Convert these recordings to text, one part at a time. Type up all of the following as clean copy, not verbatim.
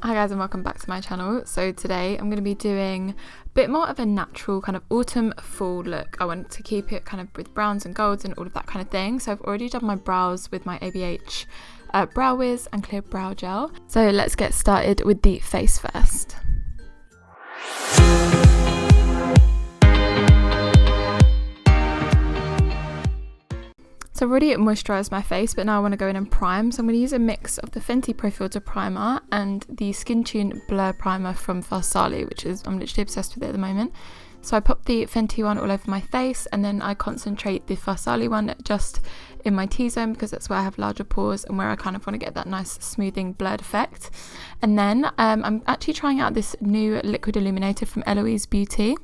Hi guys and welcome back to my channel. So today I'm going to be doing a bit more of a natural kind of autumn fall look. I want to keep it kind of with browns and golds and all of that kind of thing. So I've already done my brows with my ABH Brow Wiz and Clear Brow Gel. So let's get started with the face first. So I've already moisturised my face, but now I want to go in and prime. So I'm going to use a mix of the Fenty Profilt'r primer and the Skintune Blur primer from Farsali, which is, I'm literally obsessed with it at the moment. So I pop the Fenty one all over my face, and then I concentrate the Farsali one just in my T-zone because that's where I have larger pores and where I kind of want to get that nice smoothing blurred effect. And then I'm actually trying out this new liquid illuminator from Eloise Beauty,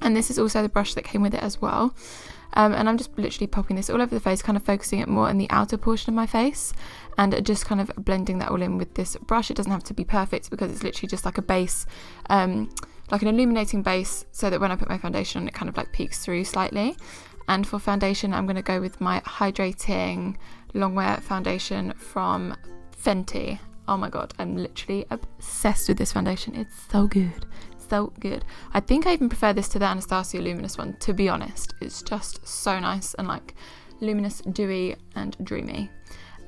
and this is also the brush that came with it as well. And I'm just literally popping this all over the face, kind of focusing it more in the outer portion of my face and just kind of blending that all in with this brush. It doesn't have to be perfect because it's literally just like a base, like an illuminating base, so that when I put my foundation on, it kind of like peeks through slightly. And for foundation, I'm going to go with my Hydrating Longwear foundation from Fenty. Oh my god, I'm literally obsessed with this foundation. It's so good. So good. I think I even prefer this to the Anastasia luminous one, to be honest. It's just so nice and like luminous, dewy and dreamy.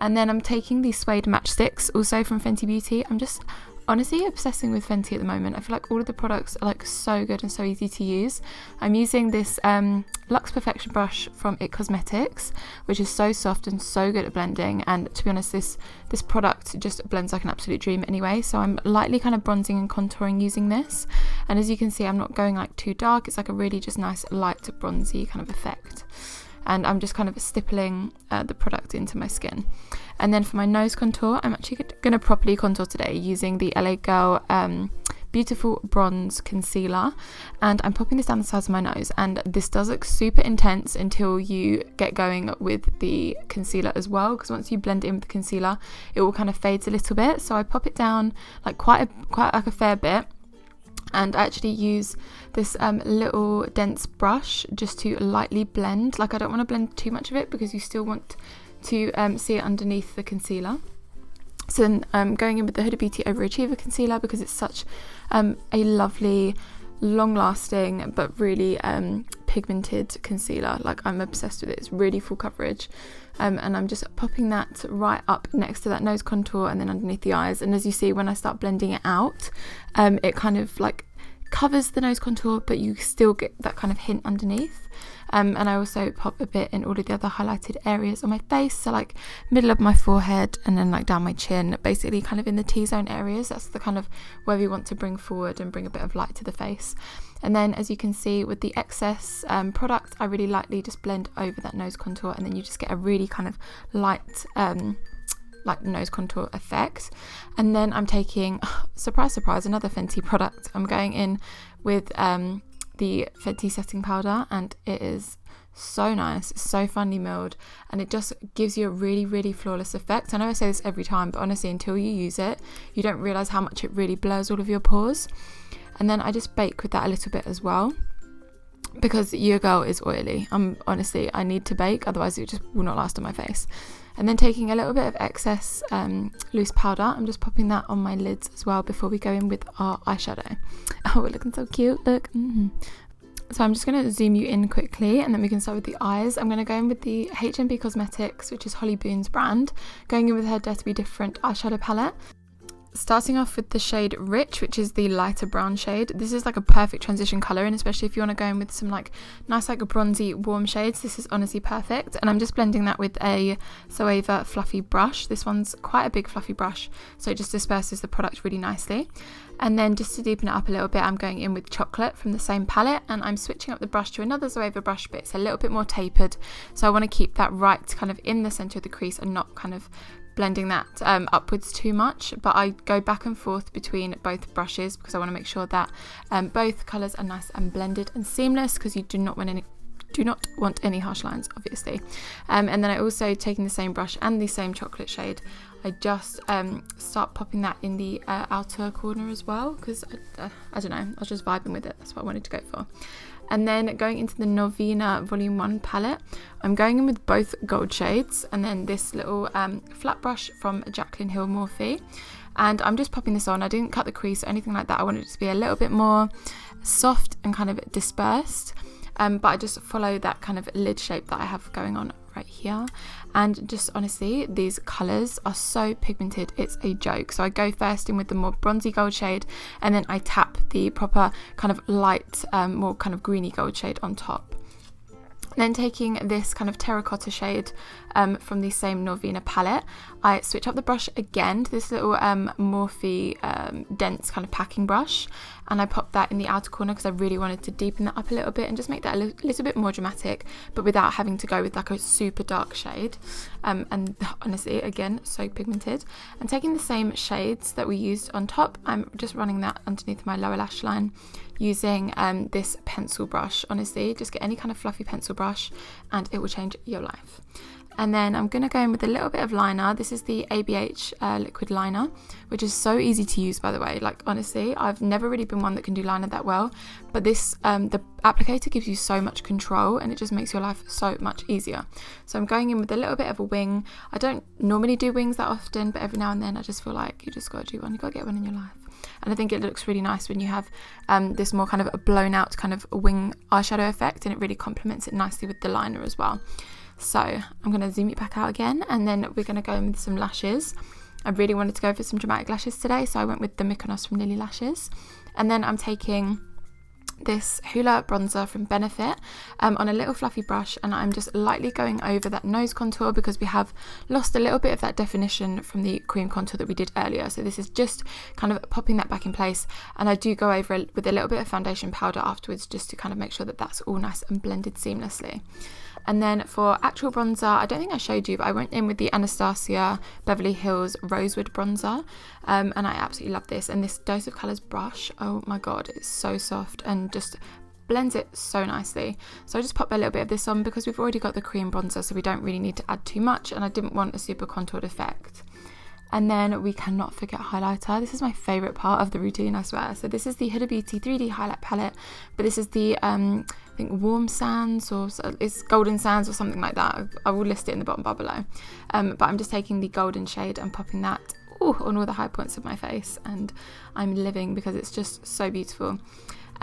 And then I'm taking the Suede matchsticks, also from Fenty Beauty. I'm just honestly obsessing with Fenty at the moment. I feel like all of the products are like so good and so easy to use. I'm using this Luxe Perfection brush from IT Cosmetics, which is so soft and so good at blending, and to be honest, this product just blends like an absolute dream anyway. So I'm lightly kind of bronzing and contouring using this, and as you can see, I'm not going like too dark. It's like a really just nice light bronzy kind of effect, and I'm just kind of stippling the product into my skin. And then for my nose contour, I'm actually going to properly contour today using the LA Girl Beautiful Bronze Concealer, and I'm popping this down the sides of my nose, and this does look super intense until you get going with the concealer as well, because once you blend it in with the concealer, it all kind of fades a little bit. So I pop it down like quite like a fair bit, and I actually use this little dense brush just to lightly blend. Like, I don't want to blend too much of it because you still want to see it underneath the concealer. So then I'm going in with the Huda Beauty Overachiever concealer because it's such a lovely, long-lasting but really pigmented concealer. Like, I'm obsessed with it. It's really full coverage, and I'm just popping that right up next to that nose contour and then underneath the eyes. And as you see, when I start blending it out, it kind of like covers the nose contour, but you still get that kind of hint underneath. And I also pop a bit in all of the other highlighted areas on my face, so like middle of my forehead and then like down my chin, basically kind of in the T-zone areas. That's the kind of where we want to bring forward and bring a bit of light to the face. And then as you can see with the excess product, I really lightly just blend over that nose contour, and then you just get a really kind of light like nose contour effect. And then I'm taking, surprise surprise, another Fenty product. I'm going in with the Fenty setting powder, and it is so nice. It's so finely milled, and it just gives you a really, really flawless effect. I know I say this every time, but honestly, until you use it, you don't realize how much it really blurs all of your pores. And then I just bake with that a little bit as well, because your girl is oily. Honestly, I need to bake, otherwise it just will not last on my face. And then taking a little bit of excess loose powder, I'm just popping that on my lids as well before we go in with our eyeshadow. Oh, we're looking so cute, look. So I'm just going to zoom you in quickly, and then we can start with the eyes. I'm going to go in with the HMB Cosmetics, which is Holly Boone's brand, going in with her Dare to Be Different eyeshadow palette. Starting off with the shade Rich, which is the lighter brown shade. This is like a perfect transition colour, and especially if you want to go in with some like nice like bronzy warm shades, this is honestly perfect. And I'm just blending that with a Suede fluffy brush. This one's quite a big fluffy brush, so it just disperses the product really nicely. And then just to deepen it up a little bit, I'm going in with Chocolate from the same palette, and I'm switching up the brush to another Suede brush, but it's a little bit more tapered, so I want to keep that right kind of in the centre of the crease and not kind of blending that upwards too much. But I go back and forth between both brushes because I want to make sure that both colours are nice and blended and seamless, because you do not want any harsh lines, obviously. And then I also, taking the same brush and the same chocolate shade, I just start popping that in the outer corner as well, because I don't know, I was just vibing with it. That's what I wanted to go for. And then going into the Novena Volume 1 palette, I'm going in with both gold shades, and then this little flat brush from Jaclyn Hill Morphe. and I'm just popping this on. I didn't cut the crease or anything like that. I wanted it to be a little bit more soft and kind of dispersed, but I just follow that kind of lid shape that I have going on right here. And just honestly, these colours are so pigmented, it's a joke. So I go first in with the more bronzy gold shade, and then I tap the proper kind of light, more kind of greeny gold shade on top. Then taking this kind of terracotta shade from the same Norvina palette, I switch up the brush again to this little Morphe dense kind of packing brush, and I pop that in the outer corner because I really wanted to deepen that up a little bit and just make that a little bit more dramatic, but without having to go with like a super dark shade. And honestly, again, so pigmented. And taking the same shades that we used on top, I'm just running that underneath my lower lash line using this pencil brush. Honestly, just get any kind of fluffy pencil brush and it will change your life. And then I'm going to go in with a little bit of liner. This is the ABH liquid liner, which is so easy to use, by the way. Like, honestly, I've never really been one that can do liner that well, but this the applicator gives you so much control and it just makes your life so much easier. So I'm going in with a little bit of a wing. I don't normally do wings that often, but every now and then I just feel like you just got to do one. You got to get one in your life. And I think it looks really nice when you have this more kind of a blown out kind of wing eyeshadow effect, and it really complements it nicely with the liner as well. So I'm going to zoom it back out again, and then we're going to go in with some lashes. I really wanted to go for some dramatic lashes today, so I went with the Mykonos from Lily Lashes. And then I'm taking this Hoola bronzer from Benefit on a little fluffy brush, and I'm just lightly going over that nose contour because we have lost a little bit of that definition from the cream contour that we did earlier. So this is just kind of popping that back in place, and I do go over it with a little bit of foundation powder afterwards just to kind of make sure that that's all nice and blended seamlessly. And then for actual bronzer, I don't think I showed you, but I went in with the Anastasia Beverly Hills Rosewood bronzer, and I absolutely love this. And this Dose of Colours brush, oh my god, it's so soft and just blends it so nicely. So I just pop a little bit of this on because we've already got the cream bronzer, so we don't really need to add too much, and I didn't want a super contoured effect. And then we cannot forget highlighter. This is my favourite part of the routine, I swear. So this is the Huda Beauty 3D highlight palette, but this is the I think Warm Sands, or it's Golden Sands or something like that. I will list it in the bottom bar below. But I'm just taking the golden shade and popping that on all the high points of my face, and I'm living because it's just so beautiful.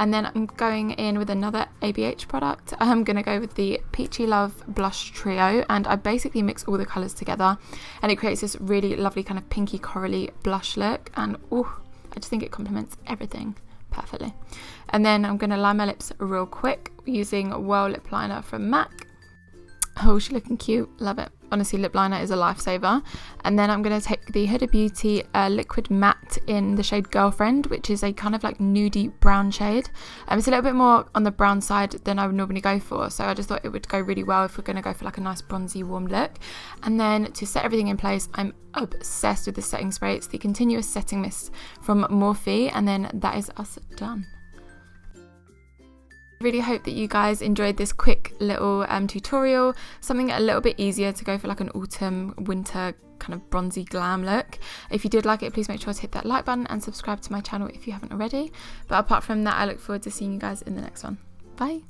And then I'm going in with another ABH product. I'm going to go with the Peachy Love Blush Trio, and I basically mix all the colours together, and it creates this really lovely kind of pinky corally blush look, and I just think it complements everything perfectly. And then I'm going to line my lips real quick using Whirl Lip Liner from MAC. Oh, she's looking cute, love it. Honestly, lip liner is a lifesaver. And then I'm going to take the Huda Beauty Liquid Matte in the shade Girlfriend, which is a kind of like nudie brown shade. It's a little bit more on the brown side than I would normally go for, so I just thought it would go really well if we're going to go for like a nice bronzy warm look. And then to set everything in place, I'm obsessed with the setting spray. It's the Continuous Setting Mist from Morphe, and then that is us done. Really hope that you guys enjoyed this quick little tutorial, something a little bit easier to go for like an autumn winter kind of bronzy glam look. If you did like it, please make sure to hit that like button and subscribe to my channel if you haven't already. But apart from that, I look forward to seeing you guys in the next one. Bye.